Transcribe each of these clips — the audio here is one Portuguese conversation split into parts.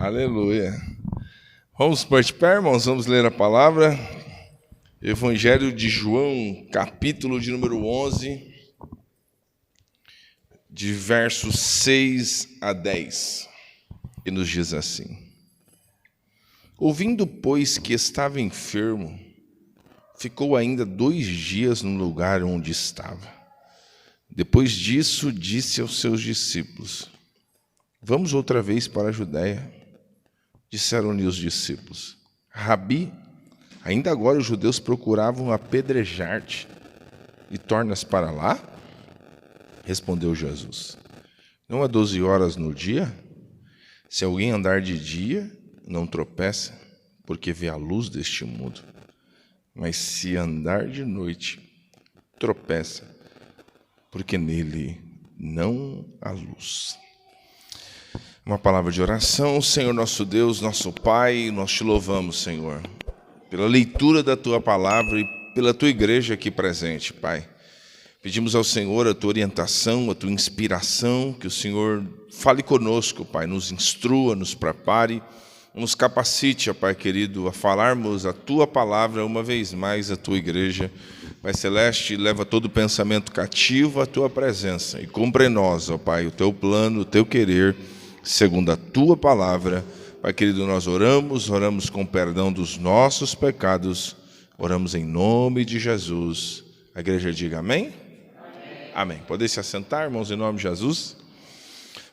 Aleluia. Vamos pôr de pé, irmãos, vamos ler a palavra. Evangelho de João, capítulo de número 11, de versos 6 a 10. E nos diz assim: Ouvindo, pois, que estava enfermo, ficou ainda 2 dias no lugar onde estava. Depois disso, disse aos seus discípulos: Vamos outra vez para a Judéia. Disseram-lhe os discípulos: Rabi, ainda agora os judeus procuravam apedrejar-te, e tornas para lá? Respondeu Jesus: Não há 12 horas no dia? Se alguém andar de dia, não tropeça, porque vê a luz deste mundo. Mas se andar de noite, tropeça, porque nele não há luz. Uma palavra de oração. Senhor nosso Deus, nosso Pai, nós te louvamos, Senhor, pela leitura da Tua palavra e pela Tua igreja aqui presente, Pai. Pedimos ao Senhor a Tua orientação, a Tua inspiração, que o Senhor fale conosco, Pai, nos instrua, nos prepare, nos capacite, ó Pai querido, a falarmos a Tua palavra uma vez mais à Tua igreja. Pai Celeste, leva todo pensamento cativo à Tua presença e cumpre em nós, ó Pai, o Teu plano, o Teu querer, segundo a Tua palavra. Pai querido, nós oramos com perdão dos nossos pecados, oramos em nome de Jesus. A igreja diga amém? Amém. Amém. Podem se assentar, irmãos, em nome de Jesus?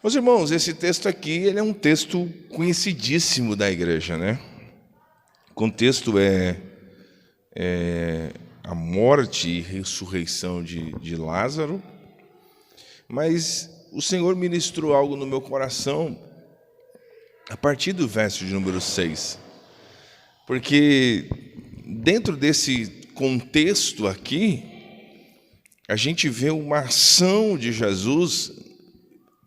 Meus irmãos, esse texto aqui, ele é um texto conhecidíssimo da igreja, né? O contexto é a morte e ressurreição de Lázaro, mas o Senhor ministrou algo no meu coração a partir do verso de número 6, porque dentro desse contexto aqui, a gente vê uma ação de Jesus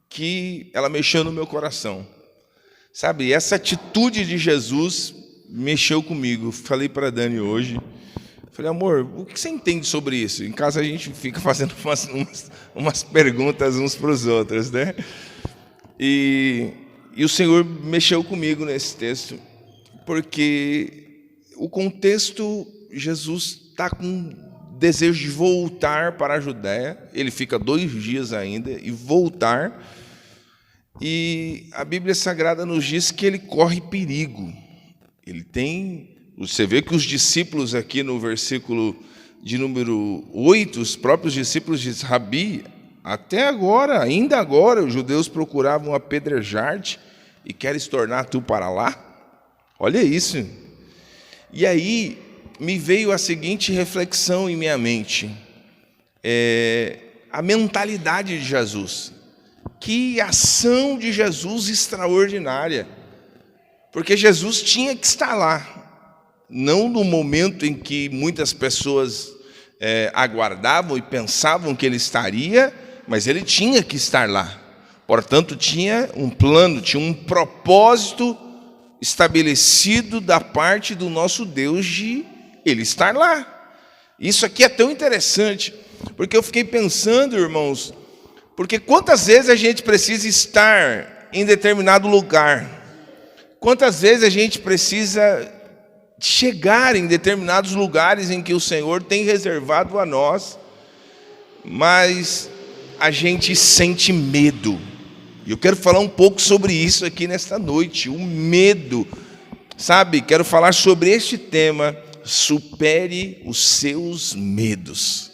que ela mexeu no meu coração, sabe? Essa atitude de Jesus mexeu comigo. Falei para a Dani hoje, falei: amor, o que você entende sobre isso? Em casa a gente fica fazendo umas perguntas uns para os outros, né? E o Senhor mexeu comigo nesse texto, porque o contexto, Jesus está com desejo de voltar para a Judéia. Ele fica 2 dias ainda e voltar. E a Bíblia Sagrada nos diz que ele corre perigo. Ele tem... Você vê que os discípulos aqui no versículo de número 8, os próprios discípulos dizem: Rabi, até agora, ainda agora, os judeus procuravam apedrejar-te e queres tornar tu para lá? Olha isso. E aí me veio a seguinte reflexão em minha mente. A mentalidade de Jesus. Que ação de Jesus extraordinária. Porque Jesus tinha que estar lá. Não no momento em que muitas pessoas aguardavam e pensavam que ele estaria, mas ele tinha que estar lá. Portanto, tinha um plano, tinha um propósito estabelecido da parte do nosso Deus de ele estar lá. Isso aqui é tão interessante, porque eu fiquei pensando, irmãos, porque quantas vezes a gente precisa estar em determinado lugar? Quantas vezes a gente precisa chegar em determinados lugares em que o Senhor tem reservado a nós, mas a gente sente medo. E eu quero falar um pouco sobre isso aqui nesta noite, o medo, sabe? Quero falar sobre este tema: supere os seus medos.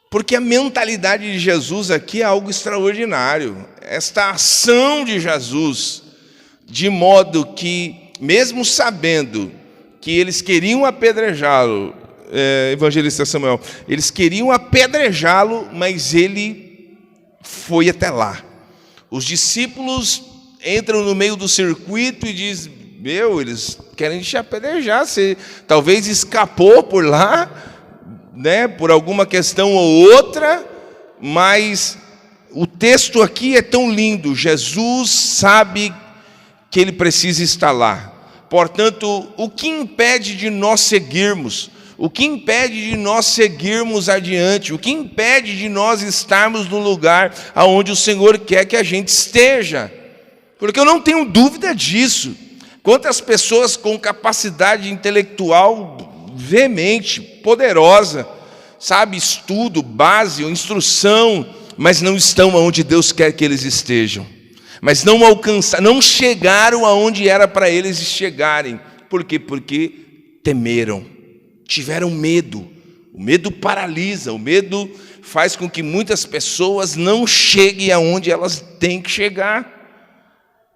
Porque a mentalidade de Jesus aqui é algo extraordinário. Esta ação de Jesus, de modo que, mesmo sabendo que eles queriam apedrejá-lo, evangelista Samuel, eles queriam apedrejá-lo, mas ele foi até lá. Os discípulos entram no meio do circuito e dizem: eles querem te apedrejar, você talvez escapou por lá, né, por alguma questão ou outra, mas o texto aqui é tão lindo. Jesus sabe que ele precisa estar lá. Portanto, o que impede de nós seguirmos? O que impede de nós seguirmos adiante? O que impede de nós estarmos no lugar aonde o Senhor quer que a gente esteja? Porque eu não tenho dúvida disso. Quantas pessoas com capacidade intelectual veemente, poderosa, sabe, estudo, base, instrução, mas não estão onde Deus quer que eles estejam. Mas não alcançaram, não chegaram aonde era para eles chegarem. Por quê? Porque temeram, tiveram medo. O medo paralisa, o medo faz com que muitas pessoas não cheguem aonde elas têm que chegar.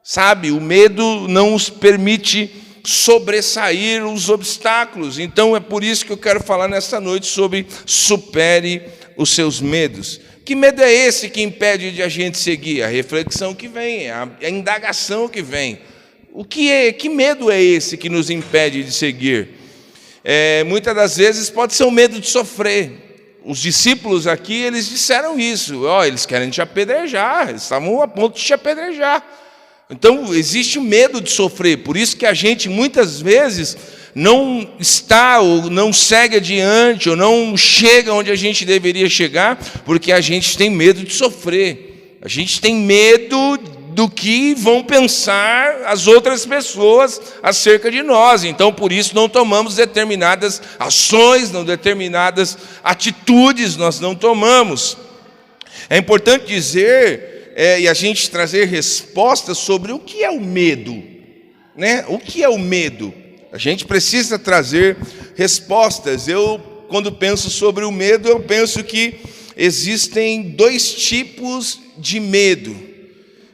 Sabe, o medo não os permite sobressair os obstáculos. Então é por isso que eu quero falar nesta noite sobre supere os seus medos. Que medo é esse que impede de a gente seguir? A reflexão que vem, a indagação que vem. Que medo é esse que nos impede de seguir? Muitas das vezes pode ser o medo de sofrer. Os discípulos aqui, eles disseram isso. Eles querem te apedrejar, eles estavam a ponto de te apedrejar. Então, existe o medo de sofrer. Por isso que a gente, muitas vezes, não está ou não segue adiante, ou não chega onde a gente deveria chegar, porque a gente tem medo de sofrer. A gente tem medo do que vão pensar as outras pessoas acerca de nós. Então, por isso, não tomamos determinadas ações, não determinadas atitudes nós não tomamos. É importante dizer, e a gente trazer respostas sobre o que é o medo, né? O que é o medo? A gente precisa trazer respostas. Quando penso sobre o medo, eu penso que existem dois tipos de medo.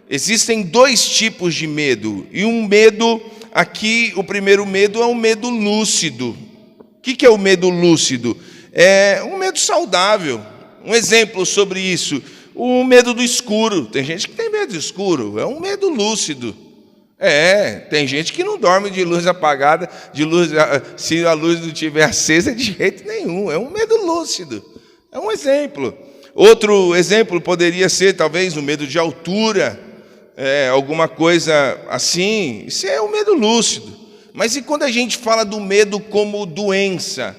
Existem dois tipos de medo. E um medo aqui, o primeiro medo é um medo lúcido. O que é o medo lúcido? É um medo saudável. Um exemplo sobre isso, o medo do escuro. Tem gente que tem medo do escuro, é um medo lúcido. Tem gente que não dorme de luz apagada, se a luz não estiver acesa de jeito nenhum. É um medo lúcido. É um exemplo. Outro exemplo poderia ser talvez o medo de altura, alguma coisa assim. Isso é um medo lúcido. Mas e quando a gente fala do medo como doença,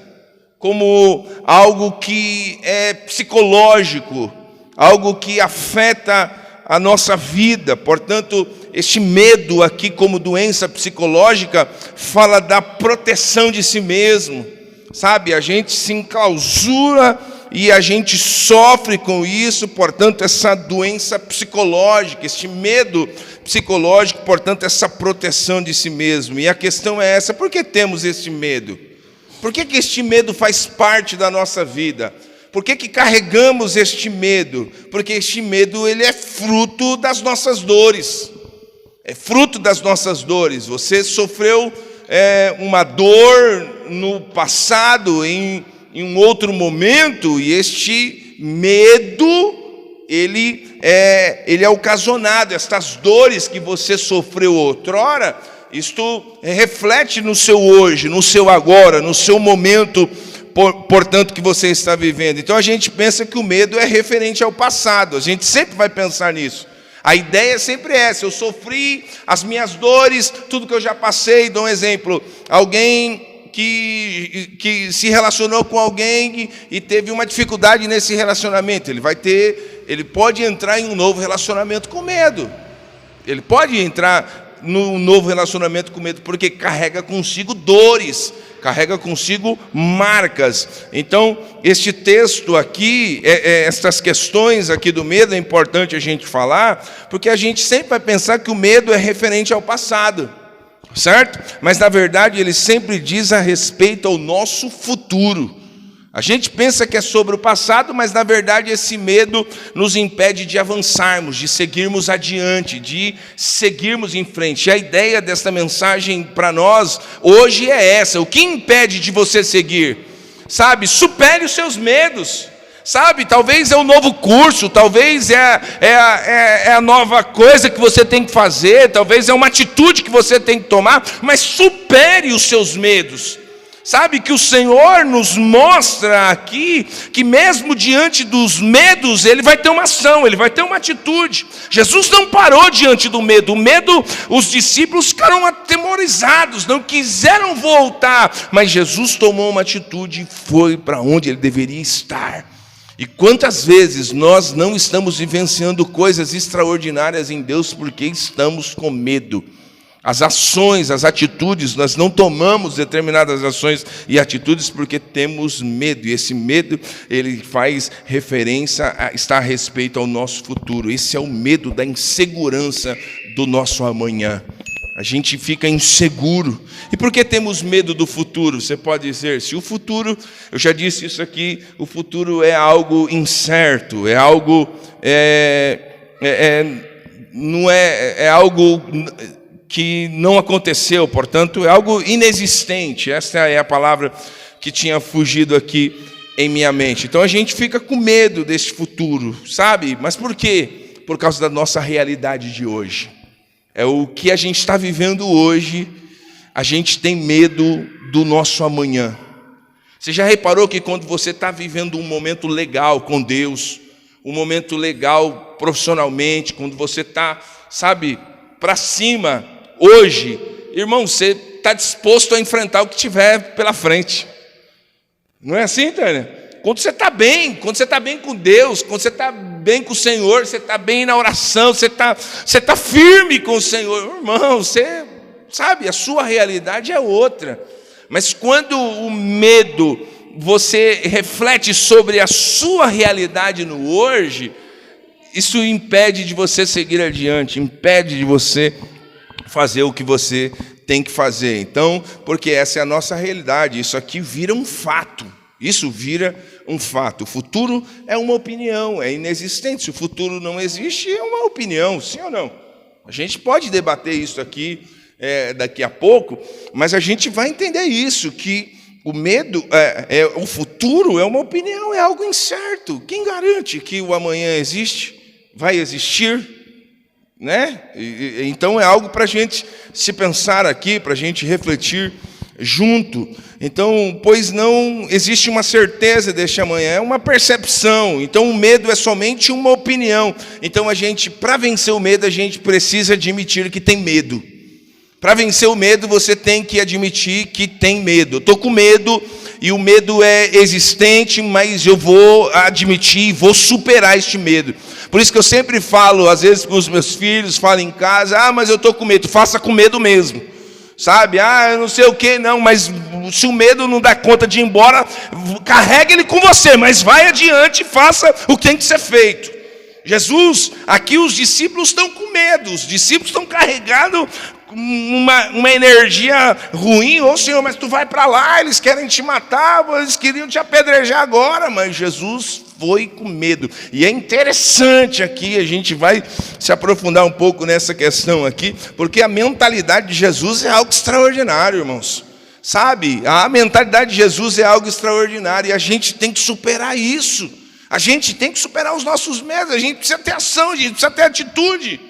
como algo que é psicológico, algo que afeta a nossa vida? Portanto, este medo aqui como doença psicológica fala da proteção de si mesmo, sabe? A gente se enclausura e a gente sofre com isso, portanto, essa doença psicológica, este medo psicológico, portanto, essa proteção de si mesmo. E a questão é essa: por que temos este medo? Por que este medo faz parte da nossa vida? Por que carregamos este medo? Porque este medo, ele é fruto das nossas dores. É fruto das nossas dores. Você sofreu uma dor no passado, em um outro momento, e este medo, ele é ocasionado. Estas dores que você sofreu outrora, isto reflete no seu hoje, no seu agora, no seu momento, portanto, que você está vivendo. Então a gente pensa que o medo é referente ao passado. A gente sempre vai pensar nisso. A ideia sempre é essa: eu sofri as minhas dores, tudo que eu já passei. Dou um exemplo: alguém que se relacionou com alguém e teve uma dificuldade nesse relacionamento, ele pode entrar em um novo relacionamento com medo. Ele pode entrar num novo relacionamento com medo, porque carrega consigo dores, carrega consigo marcas. Então, este texto aqui, estas questões aqui do medo, é importante a gente falar, porque a gente sempre vai pensar que o medo é referente ao passado, certo? Mas, na verdade, ele sempre diz a respeito ao nosso futuro. A gente pensa que é sobre o passado, mas, na verdade, esse medo nos impede de avançarmos, de seguirmos adiante, de seguirmos em frente. E a ideia desta mensagem para nós hoje é essa: o que impede de você seguir? Sabe, supere os seus medos. Sabe, talvez é o novo curso, talvez é a nova coisa que você tem que fazer, talvez é uma atitude que você tem que tomar, mas supere os seus medos. Sabe que o Senhor nos mostra aqui que mesmo diante dos medos, Ele vai ter uma ação, Ele vai ter uma atitude. Jesus não parou diante do medo. O medo, os discípulos ficaram atemorizados, não quiseram voltar. Mas Jesus tomou uma atitude e foi para onde Ele deveria estar. E quantas vezes nós não estamos vivenciando coisas extraordinárias em Deus porque estamos com medo. As ações, as atitudes, nós não tomamos determinadas ações e atitudes porque temos medo. E esse medo, ele faz referência, está a respeito ao nosso futuro. Esse é o medo da insegurança do nosso amanhã. A gente fica inseguro. E por que temos medo do futuro? Você pode dizer, se o futuro, eu já disse isso aqui, o futuro é algo incerto, é algo, não é algo que não aconteceu, portanto, é algo inexistente. Essa é a palavra que tinha fugido aqui em minha mente. Então a gente fica com medo desse futuro, sabe? Mas por quê? Por causa da nossa realidade de hoje. É o que a gente está vivendo hoje, a gente tem medo do nosso amanhã. Você já reparou que quando você está vivendo um momento legal com Deus, um momento legal profissionalmente, quando você está, sabe, para cima, hoje, irmão, você está disposto a enfrentar o que tiver pela frente. Não é assim, Tânia? Quando você está bem com Deus, quando você está bem com o Senhor, você está bem na oração, você tá firme com o Senhor, irmão, você sabe, a sua realidade é outra. Mas quando o medo, você reflete sobre a sua realidade no hoje, isso impede de você seguir adiante, impede de você fazer o que você tem que fazer. Então, porque essa é a nossa realidade, isso aqui vira um fato. Isso vira um fato. O futuro é uma opinião, é inexistente. Se o futuro não existe, é uma opinião, sim ou não? A gente pode debater isso aqui daqui a pouco, mas a gente vai entender isso, que o medo, o futuro é uma opinião, é algo incerto. Quem garante que o amanhã existe? Vai existir? Né? Então é algo para a gente se pensar aqui, para a gente refletir junto. Então, pois não existe uma certeza deste amanhã, é uma percepção. Então o medo é somente uma opinião. Então para vencer o medo, a gente precisa admitir que tem medo. Para vencer o medo, você tem que admitir que tem medo. Eu estou com medo, e o medo é existente, mas eu vou admitir, vou superar este medo. Por isso que eu sempre falo, às vezes com os meus filhos, falo em casa, mas eu estou com medo, faça com medo mesmo. Sabe, eu não sei o que, não, mas se o medo não dá conta de ir embora, carregue ele com você, mas vai adiante e faça o que tem que ser feito. Jesus, aqui os discípulos estão com medo, os discípulos estão carregando uma energia ruim. Senhor, mas tu vai para lá, eles querem te matar, eles queriam te apedrejar agora, mas Jesus foi com medo. E é interessante aqui, a gente vai se aprofundar um pouco nessa questão aqui, porque a mentalidade de Jesus é algo extraordinário, irmãos. Sabe, a mentalidade de Jesus é algo extraordinário, e a gente tem que superar isso. A gente tem que superar os nossos medos, a gente precisa ter ação, a gente precisa ter atitude.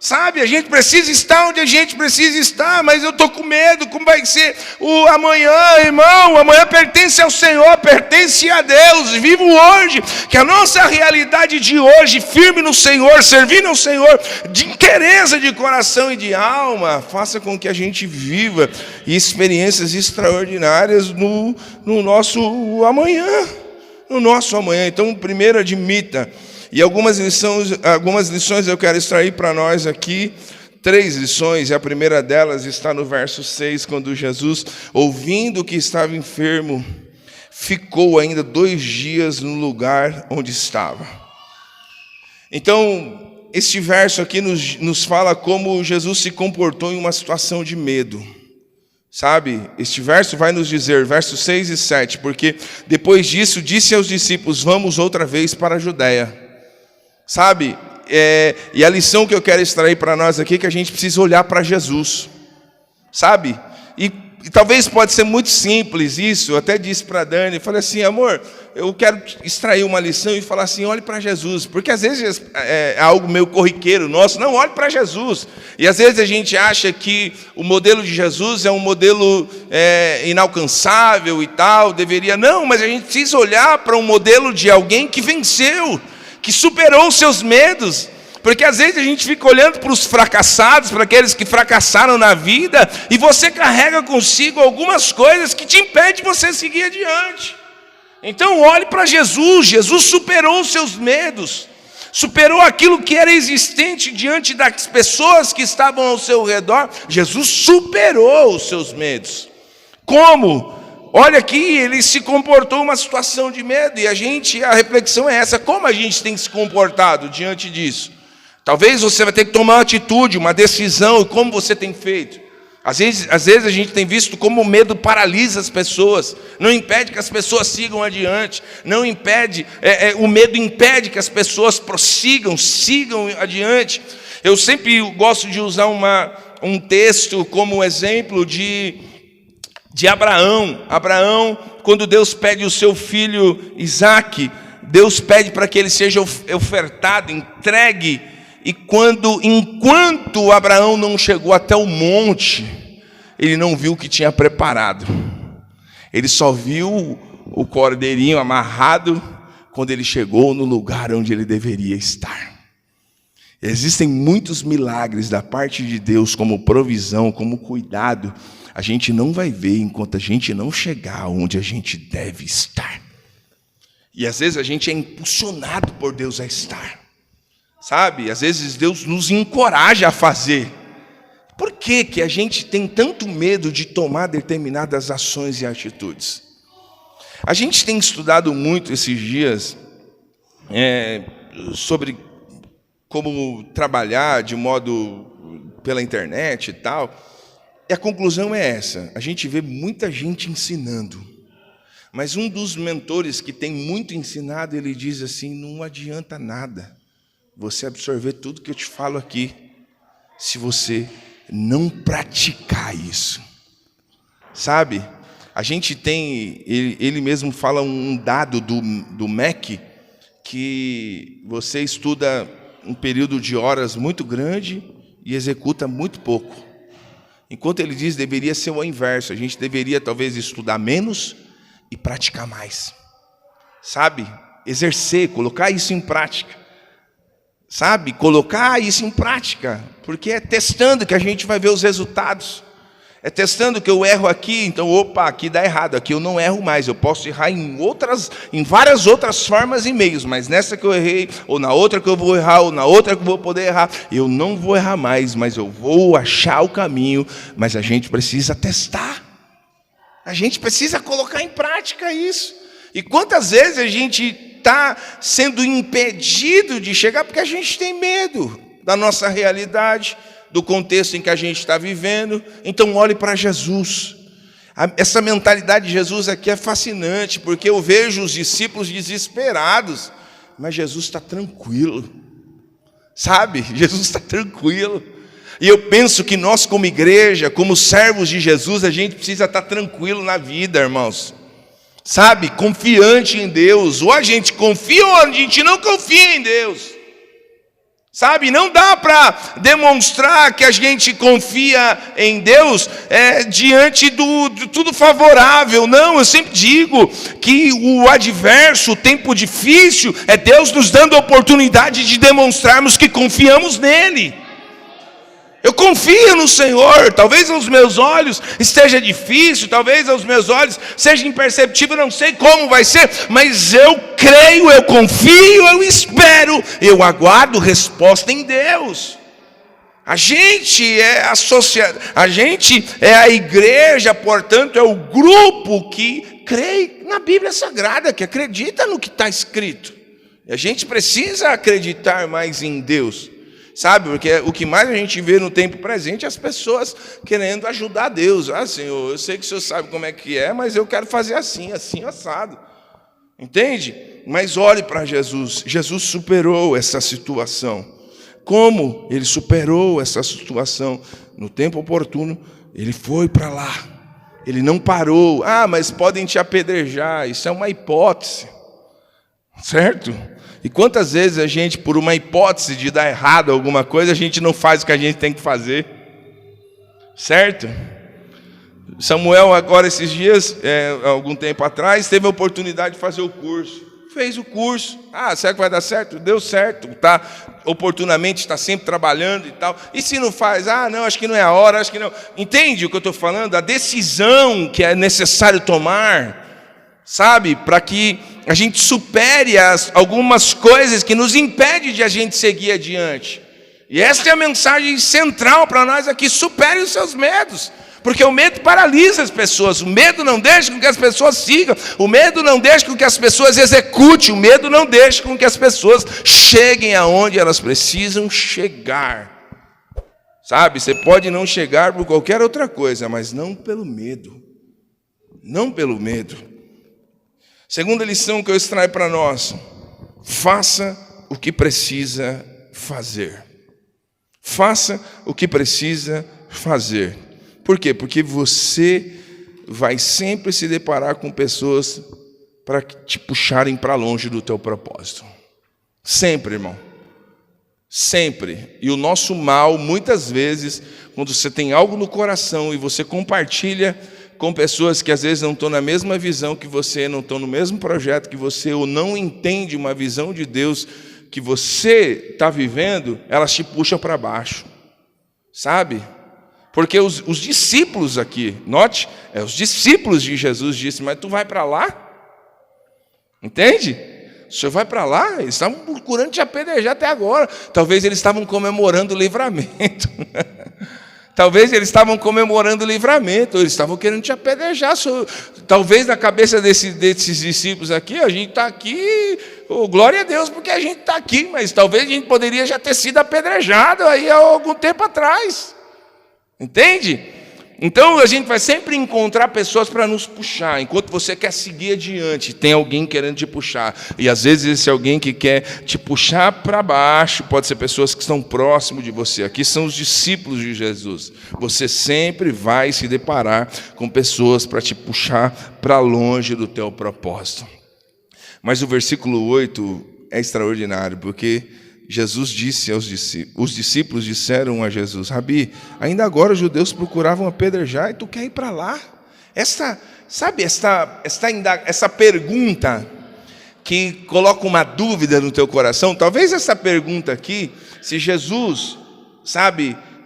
Sabe, a gente precisa estar onde a gente precisa estar, mas eu estou com medo, como vai ser o amanhã, irmão? O amanhã pertence ao Senhor, pertence a Deus. Vivo hoje, que a nossa realidade de hoje, firme no Senhor, servindo ao Senhor, de inteireza de coração e de alma, faça com que a gente viva experiências extraordinárias no nosso amanhã. No nosso amanhã. Então, primeiro, admita. E algumas lições eu quero extrair para nós aqui, 3 lições, e a primeira delas está no verso 6, quando Jesus, ouvindo que estava enfermo, ficou ainda 2 dias no lugar onde estava. Então, este verso aqui nos fala como Jesus se comportou em uma situação de medo. Sabe, este verso vai nos dizer, versos 6 e 7, porque depois disso disse aos discípulos, vamos outra vez para a Judéia. Sabe, e a lição que eu quero extrair para nós aqui é que a gente precisa olhar para Jesus, sabe, e talvez pode ser muito simples isso. Eu até disse para a Dani, falei assim, amor, eu quero extrair uma lição e falar assim, olhe para Jesus, porque às vezes é algo meio corriqueiro nosso, não, olhe para Jesus, e às vezes a gente acha que o modelo de Jesus é um modelo inalcançável e tal, não, mas a gente precisa olhar para um modelo de alguém que venceu, que superou os seus medos, porque às vezes a gente fica olhando para os fracassados, para aqueles que fracassaram na vida, e você carrega consigo algumas coisas que te impedem de você seguir adiante. Então olhe para Jesus. Jesus superou os seus medos, superou aquilo que era existente diante das pessoas que estavam ao seu redor. Jesus superou os seus medos. Como? Olha aqui, ele se comportou uma situação de medo, e a reflexão é essa: como a gente tem se comportado diante disso? Talvez você vai ter que tomar uma atitude, uma decisão, e como você tem feito? Às vezes a gente tem visto como o medo paralisa as pessoas, não impede que as pessoas sigam adiante, o medo impede que as pessoas sigam adiante. Eu sempre gosto de usar um texto como exemplo de Abraão. Abraão, quando Deus pede o seu filho Isaque, Deus pede para que ele seja ofertado, entregue. E enquanto Abraão não chegou até o monte, ele não viu o que tinha preparado. Ele só viu o cordeirinho amarrado quando ele chegou no lugar onde ele deveria estar. Existem muitos milagres da parte de Deus, como provisão, como cuidado. A gente não vai ver enquanto a gente não chegar onde a gente deve estar. E às vezes a gente é impulsionado por Deus a estar. Sabe? Às vezes Deus nos encoraja a fazer. Por que a gente tem tanto medo de tomar determinadas ações e atitudes? A gente tem estudado muito esses dias sobre como trabalhar de modo pela internet e tal. E a conclusão é essa: a gente vê muita gente ensinando, mas um dos mentores que tem muito ensinado, ele diz assim: não adianta nada você absorver tudo que eu te falo aqui, se você não praticar isso. Sabe? A gente tem, ele mesmo fala um dado do MEC, que você estuda um período de horas muito grande e executa muito pouco. Enquanto ele diz, deveria ser o inverso. A gente deveria talvez estudar menos e praticar mais. Sabe? Exercer, colocar isso em prática. Sabe? Colocar isso em prática. Porque é testando que a gente vai ver os resultados. É testando que eu erro aqui, então, aqui dá errado, aqui eu não erro mais. Eu posso errar em várias outras formas e meios, mas nessa que eu errei, ou na outra que eu vou errar, ou na outra que eu vou poder errar, eu não vou errar mais, mas eu vou achar o caminho. Mas a gente precisa testar. A gente precisa colocar em prática isso. E quantas vezes a gente está sendo impedido de chegar porque a gente tem medo da nossa realidade, do contexto em que a gente está vivendo? Então olhe para Jesus. Essa mentalidade de Jesus aqui é fascinante, porque eu vejo os discípulos desesperados, mas Jesus está tranquilo. Sabe? Jesus está tranquilo. E eu penso que nós, como igreja, como servos de Jesus, a gente precisa estar tranquilo na vida, irmãos. Sabe? Confiante em Deus. Ou a gente confia ou a gente não confia em Deus. Sabe? Não dá para demonstrar que a gente confia em Deus diante do tudo favorável. Não, eu sempre digo que o adverso, o tempo difícil, é Deus nos dando a oportunidade de demonstrarmos que confiamos nele. Eu confio no Senhor. Talvez aos meus olhos esteja difícil, talvez aos meus olhos seja imperceptível, não sei como vai ser, mas eu creio, eu confio, eu espero, eu aguardo resposta em Deus. A gente é a igreja, portanto, é o grupo que crê na Bíblia Sagrada, que acredita no que está escrito. E a gente precisa acreditar mais em Deus. Sabe, porque o que mais a gente vê no tempo presente é as pessoas querendo ajudar Deus. Senhor, eu sei que o Senhor sabe como é que é, mas eu quero fazer assim, assado. Entende? Mas olhe para Jesus. Jesus superou essa situação. Como ele superou essa situação? No tempo oportuno, ele foi para lá. Ele não parou. Mas podem te apedrejar. Isso é uma hipótese. Certo? E quantas vezes a gente, por uma hipótese de dar errado alguma coisa, a gente não faz o que a gente tem que fazer? Certo? Samuel, agora esses dias, algum tempo atrás, teve a oportunidade de fazer o curso. Fez o curso. Será que vai dar certo? Deu certo. Oportunamente está sempre trabalhando e tal. E se não faz? Não, acho que não é a hora, acho que não. Entende o que eu estou falando? A decisão que é necessário tomar. sabe? Para que a gente supere algumas coisas que nos impedem de a gente seguir adiante. E essa é a mensagem central para nós aqui: supere os seus medos. Porque o medo paralisa as pessoas, o medo não deixa com que as pessoas sigam, o medo não deixa com que as pessoas executem, o medo não deixa com que as pessoas cheguem aonde elas precisam chegar. Sabe, você pode não chegar por qualquer outra coisa, mas não pelo medo. Não pelo medo. Segunda lição que eu extraio para nós: faça o que precisa fazer. Faça o que precisa fazer. Por quê? Porque você vai sempre se deparar com pessoas para te puxarem para longe do teu propósito. Sempre, irmão. Sempre. E o nosso mal, muitas vezes, quando você tem algo no coração e você compartilha com pessoas que às vezes não estão na mesma visão que você, não estão no mesmo projeto que você, ou não entendem uma visão de Deus que você está vivendo, elas te puxam para baixo. Sabe? Porque os discípulos aqui, note, os discípulos de Jesus disseram: mas tu vai para lá? Entende? O senhor vai para lá? Eles estavam procurando te apedrejar até agora. Talvez eles estavam comemorando o livramento. Talvez eles estavam comemorando o livramento. Eles estavam querendo te apedrejar. Talvez na cabeça desses discípulos aqui: a gente está aqui, glória a Deus porque a gente está aqui. Mas talvez a gente poderia já ter sido apedrejado aí há algum tempo atrás. Entende? Então a gente vai sempre encontrar pessoas para nos puxar. Enquanto você quer seguir adiante, tem alguém querendo te puxar. E às vezes esse alguém que quer te puxar para baixo pode ser pessoas que estão próximo de você. Aqui são os discípulos de Jesus. Você sempre vai se deparar com pessoas para te puxar para longe do teu propósito. Mas o versículo 8 é extraordinário, porque Jesus disse aos discípulos, os discípulos disseram a Jesus: Rabi, ainda agora os judeus procuravam apedrejar e tu quer ir para lá? Essa pergunta que coloca uma dúvida no teu coração, talvez essa pergunta aqui, se Jesus,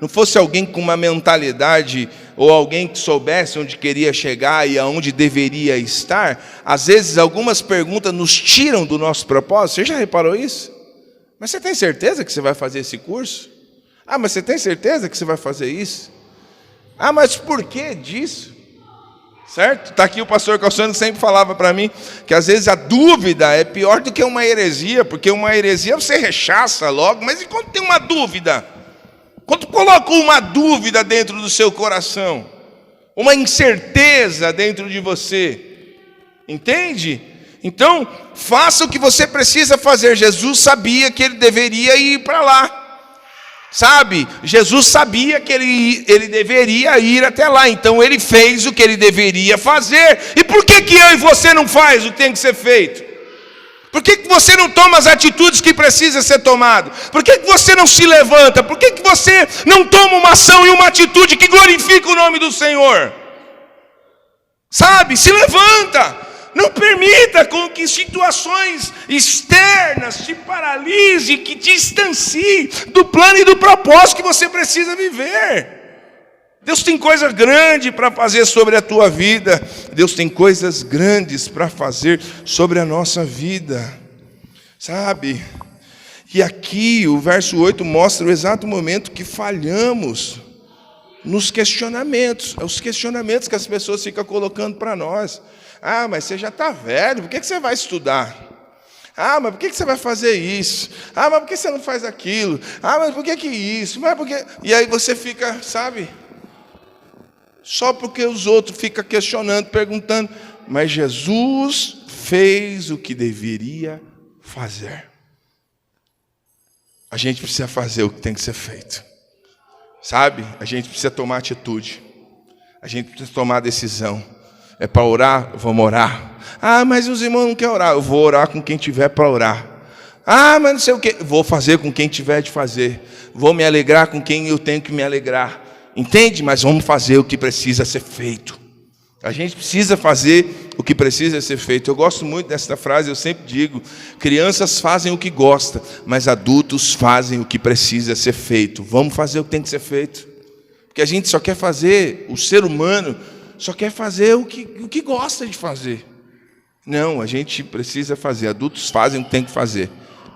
não fosse alguém com uma mentalidade, ou alguém que soubesse onde queria chegar e aonde deveria estar, às vezes algumas perguntas nos tiram do nosso propósito. Você já reparou isso? Mas você tem certeza que você vai fazer esse curso? Mas você tem certeza que você vai fazer isso? Mas por que disso? Certo? Está aqui o pastor Calçano que sempre falava para mim que às vezes a dúvida é pior do que uma heresia, porque uma heresia você rechaça logo, mas e quando tem uma dúvida? Quando coloca uma dúvida dentro do seu coração, uma incerteza dentro de você, entende? Então, faça o que você precisa fazer. Jesus sabia que ele deveria ir para lá. Jesus sabia que ele deveria ir até lá. Então, ele fez o que ele deveria fazer. E por que eu e você não faz o que tem que ser feito? Por que você não toma as atitudes que precisa ser tomado? Por que você não se levanta? Por que você não toma uma ação e uma atitude que glorifica o nome do Senhor? Se levanta. Não permita com que situações externas te paralise, que te distancie do plano e do propósito que você precisa viver. Deus tem coisa grande para fazer sobre a tua vida. Deus tem coisas grandes para fazer sobre a nossa vida. E aqui o verso 8 mostra o exato momento que falhamos nos questionamentos. Os questionamentos que as pessoas ficam colocando para nós. Mas você já está velho, por que você vai estudar? Mas por que você vai fazer isso? Mas por que você não faz aquilo? Mas por que isso? Mas por que... E aí você fica, só porque os outros ficam questionando, perguntando. Mas Jesus fez o que deveria fazer. A gente precisa fazer o que tem que ser feito. A gente precisa tomar atitude. A gente precisa tomar decisão. É para orar? Vamos orar. Mas os irmãos não querem orar. Eu vou orar com quem tiver para orar. Mas não sei o quê. Vou fazer com quem tiver de fazer. Vou me alegrar com quem eu tenho que me alegrar. Entende? Mas vamos fazer o que precisa ser feito. A gente precisa fazer o que precisa ser feito. Eu gosto muito dessa frase, eu sempre digo: crianças fazem o que gostam, mas adultos fazem o que precisa ser feito. Vamos fazer o que tem que ser feito. Porque a gente só quer fazer, o ser humano só quer fazer o que gosta de fazer. Não, a gente precisa fazer. Adultos fazem o que tem que fazer.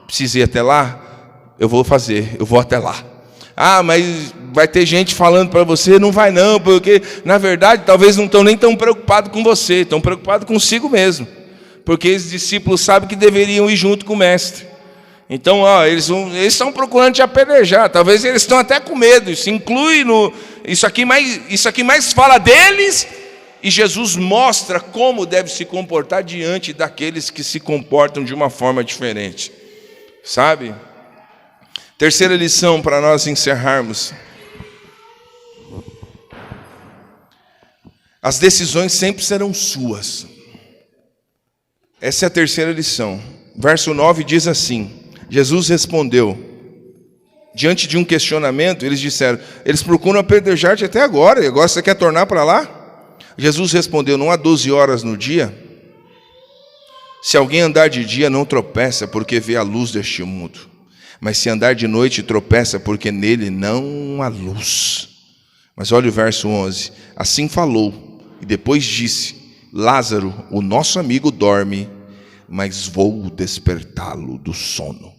Precisa ir até lá? Eu vou fazer, eu vou até lá. Ah, mas vai ter gente falando para você, não vai não, porque na verdade talvez não estão nem tão preocupados com você, estão preocupados consigo mesmo. Porque os discípulos sabem que deveriam ir junto com o mestre. Então, eles estão procurando te apedrejar. Talvez eles estão até com medo. Isso inclui no. Isso aqui mais fala deles. E Jesus mostra como deve se comportar diante daqueles que se comportam de uma forma diferente. Sabe? Terceira lição para nós encerrarmos. As decisões sempre serão suas. Essa é a terceira lição. Verso 9 diz assim: Jesus respondeu, diante de um questionamento, eles disseram, eles procuram apedrejar-te até agora, e agora você quer tornar para lá? Jesus respondeu, não há 12 horas no dia? Se alguém andar de dia, não tropeça, porque vê a luz deste mundo. Mas se andar de noite, tropeça, porque nele não há luz. Mas olha o verso 11. Assim falou, e depois disse, Lázaro, o nosso amigo dorme, mas vou despertá-lo do sono.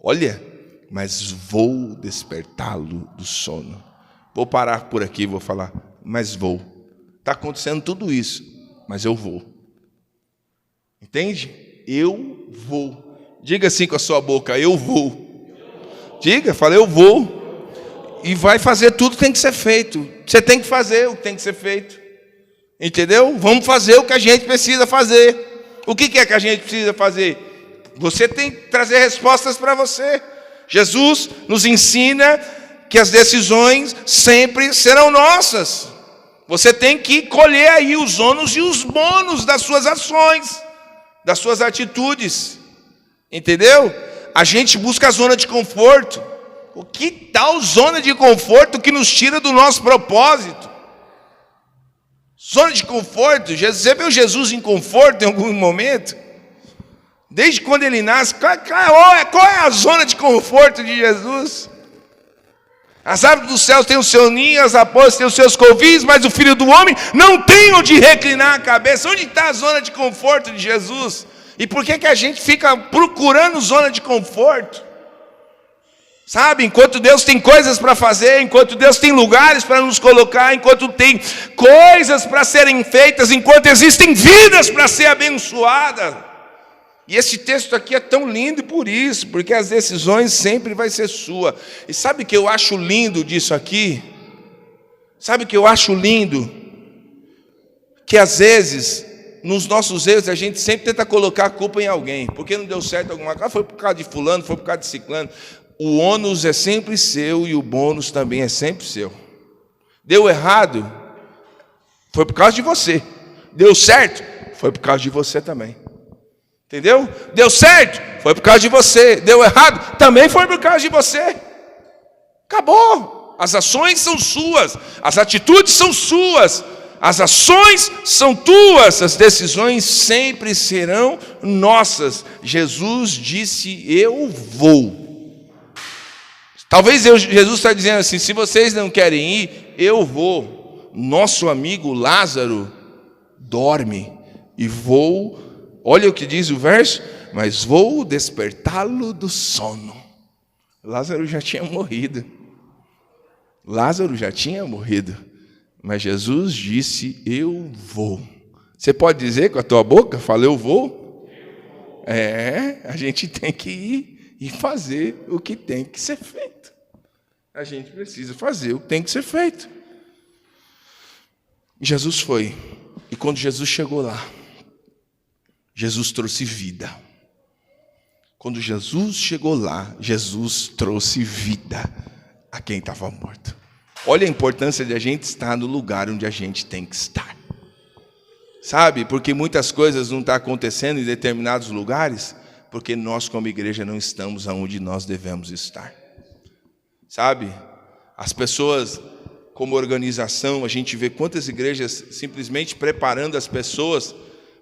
Olha, mas vou despertá-lo do sono. Vou parar por aqui, vou falar, mas vou. Está acontecendo tudo isso, mas eu vou. Entende? Eu vou. Diga assim com a sua boca, eu vou. Diga, fala, eu vou. E vai fazer tudo que tem que ser feito. Você tem que fazer o que tem que ser feito. Entendeu? Vamos fazer o que a gente precisa fazer. O que é que a gente precisa fazer? Você tem que trazer respostas para você. Jesus nos ensina que as decisões sempre serão nossas. Você tem que colher aí os ônus e os bônus das suas ações, das suas atitudes. Entendeu? A gente busca a zona de conforto. O que tal zona de conforto que nos tira do nosso propósito? Zona de conforto. Você viu Jesus em conforto em algum momento? Desde quando ele nasce, qual é a zona de conforto de Jesus? As aves dos céus têm o seu ninho, as raposas têm os seus covis, mas o Filho do Homem não tem onde reclinar a cabeça. Onde está a zona de conforto de Jesus? E por que a gente fica procurando zona de conforto? Sabe, enquanto Deus tem coisas para fazer, enquanto Deus tem lugares para nos colocar, enquanto tem coisas para serem feitas, enquanto existem vidas para ser abençoadas. E esse texto aqui é tão lindo por isso, porque as decisões sempre vai ser sua. E sabe o que eu acho lindo disso aqui? Sabe o que eu acho lindo? Que às vezes, nos nossos erros, a gente sempre tenta colocar a culpa em alguém. Porque não deu certo alguma coisa, foi por causa de fulano, foi por causa de ciclano. O ônus é sempre seu e o bônus também é sempre seu. Deu errado, foi por causa de você. Deu certo, foi por causa de você também. Entendeu? Deu certo, foi por causa de você. Deu errado, também foi por causa de você. Acabou. As ações são suas, as atitudes são suas, as ações são tuas, as decisões sempre serão nossas. Jesus disse, eu vou. Talvez Jesus está dizendo assim, se vocês não querem ir, eu vou. Nosso amigo Lázaro dorme e vou. Olha o que diz o verso, mas vou despertá-lo do sono. Lázaro já tinha morrido. Lázaro já tinha morrido. Mas Jesus disse, eu vou. Você pode dizer com a tua boca, fala, eu vou? A gente tem que ir e fazer o que tem que ser feito. A gente precisa fazer o que tem que ser feito. Jesus foi. E quando Jesus chegou lá, Jesus trouxe vida. Quando Jesus chegou lá, Jesus trouxe vida a quem estava morto. Olha a importância de a gente estar no lugar onde a gente tem que estar. Sabe, porque muitas coisas não estão acontecendo em determinados lugares, porque nós como igreja não estamos onde nós devemos estar. Sabe, as pessoas como organização, a gente vê quantas igrejas simplesmente preparando as pessoas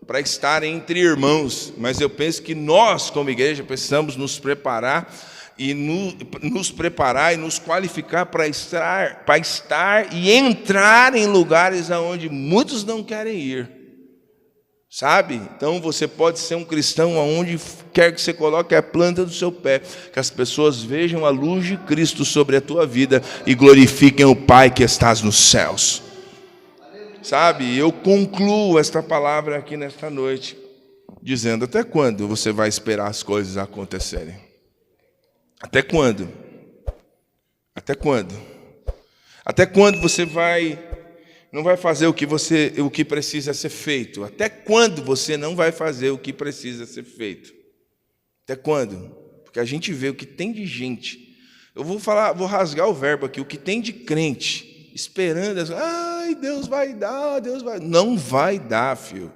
para estar entre irmãos, mas eu penso que nós, como igreja, precisamos nos preparar e nos qualificar para estar e entrar em lugares aonde muitos não querem ir. Sabe? Então você pode ser um cristão aonde quer que você coloque a planta do seu pé, que as pessoas vejam a luz de Cristo sobre a tua vida e glorifiquem o Pai que estás nos céus. Sabe? Eu concluo esta palavra aqui nesta noite, dizendo: até quando você vai esperar as coisas acontecerem? Até quando? Até quando? Até quando você não vai fazer o que precisa ser feito? Até quando você não vai fazer o que precisa ser feito? Até quando? Porque a gente vê o que tem de gente. Eu vou rasgar o verbo aqui, o que tem de crente esperando, ai, Deus vai dar, Deus vai. Não vai dar, filho.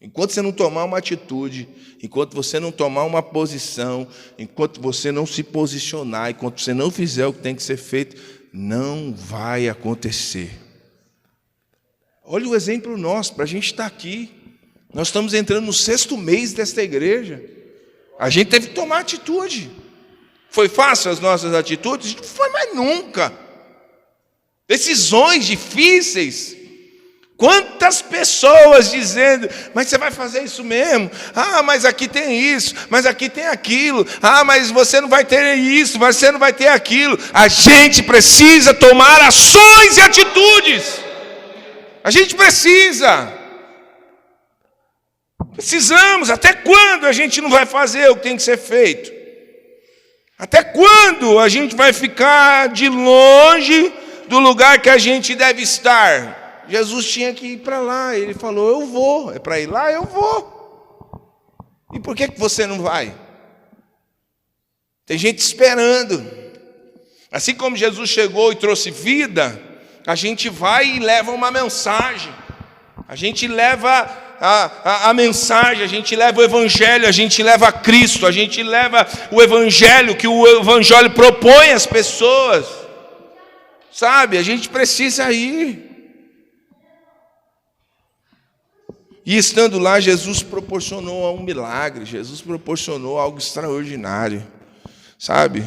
Enquanto você não tomar uma atitude, enquanto você não tomar uma posição, enquanto você não se posicionar, enquanto você não fizer o que tem que ser feito, não vai acontecer. Olha o exemplo nosso, para a gente estar aqui. Nós estamos entrando no 6º mês desta igreja. A gente teve que tomar atitude. Foi fácil as nossas atitudes? Não foi mais nunca. Decisões difíceis. Quantas pessoas dizendo: mas você vai fazer isso mesmo? Ah, mas aqui tem isso, mas aqui tem aquilo. Ah, mas você não vai ter isso, mas você não vai ter aquilo. A gente precisa tomar ações e atitudes. A gente precisa. Precisamos. Até quando a gente não vai fazer o que tem que ser feito? Até quando a gente vai ficar de longe do lugar que a gente deve estar? Jesus tinha que ir para lá. Ele falou: eu vou. É para ir lá? Eu vou. E por que você não vai? Tem gente esperando. Assim como Jesus chegou e trouxe vida, a gente vai e leva uma mensagem. A gente leva a mensagem, a gente leva o Evangelho, a gente leva a Cristo, a gente leva o Evangelho, que o Evangelho propõe às pessoas. Sabe, a gente precisa ir. E estando lá, Jesus proporcionou um milagre, Jesus proporcionou algo extraordinário. Sabe,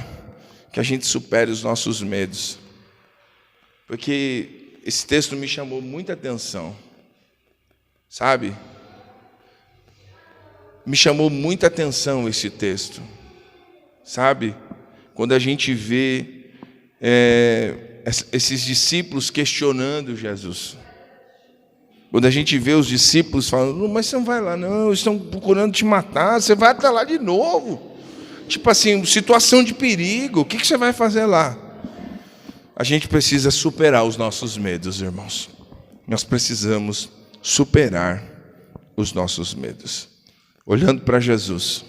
que a gente supere os nossos medos. Porque esse texto me chamou muita atenção, sabe? Me chamou muita atenção esse texto, sabe? Quando a gente vê esses discípulos questionando Jesus. Quando a gente vê os discípulos falando: mas você não vai lá não, eles estão procurando te matar, você vai até lá de novo. Tipo assim, situação de perigo, o que você vai fazer lá? A gente precisa superar os nossos medos, irmãos. Nós precisamos superar os nossos medos. Olhando para Jesus,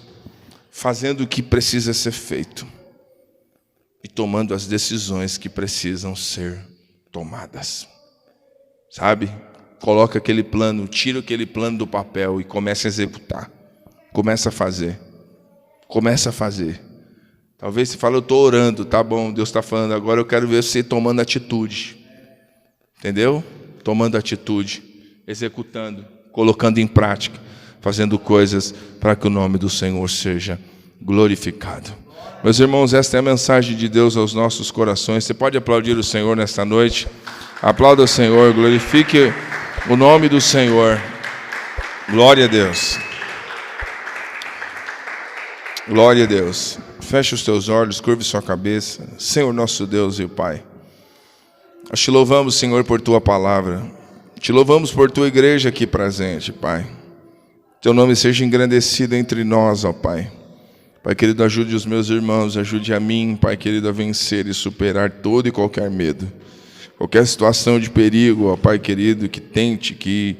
fazendo o que precisa ser feito e tomando as decisões que precisam ser tomadas. Sabe? Coloca aquele plano, tira aquele plano do papel e começa a executar. Começa a fazer. Começa a fazer. Talvez você fale: eu estou orando, tá bom, Deus está falando, agora eu quero ver você tomando atitude. Entendeu? Tomando atitude, executando, colocando em prática, fazendo coisas para que o nome do Senhor seja glorificado. Meus irmãos, esta é a mensagem de Deus aos nossos corações. Você pode aplaudir o Senhor nesta noite? Aplauda o Senhor, glorifique o nome do Senhor. Glória a Deus. Glória a Deus. Feche os teus olhos, curve sua cabeça. Senhor nosso Deus e Pai, nós te louvamos, Senhor, por tua palavra. Te louvamos por tua igreja aqui presente, Pai. Teu nome seja engrandecido entre nós, ó Pai. Pai querido, ajude os meus irmãos, ajude a mim, Pai querido, a vencer e superar todo e qualquer medo. Qualquer situação de perigo, ó Pai querido, que tente, que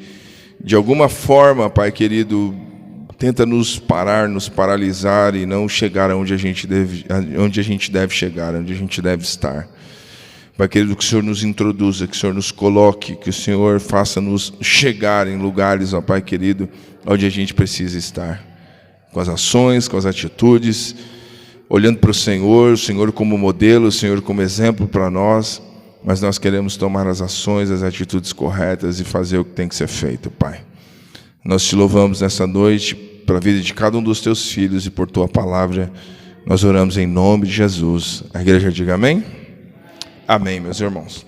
de alguma forma, Pai querido, tenta nos parar, nos paralisar e não chegar onde a gente deve chegar, onde a gente deve estar. Pai querido, que o Senhor nos introduza, que o Senhor nos coloque, que o Senhor faça-nos chegar em lugares, ó Pai querido, onde a gente precisa estar. Com as ações, com as atitudes, olhando para o Senhor como modelo, o Senhor como exemplo para nós, mas nós queremos tomar as ações, as atitudes corretas e fazer o que tem que ser feito, Pai. Nós te louvamos nessa noite pela vida de cada um dos teus filhos e por tua palavra. Nós oramos em nome de Jesus. A igreja diga amém? Amém, meus irmãos.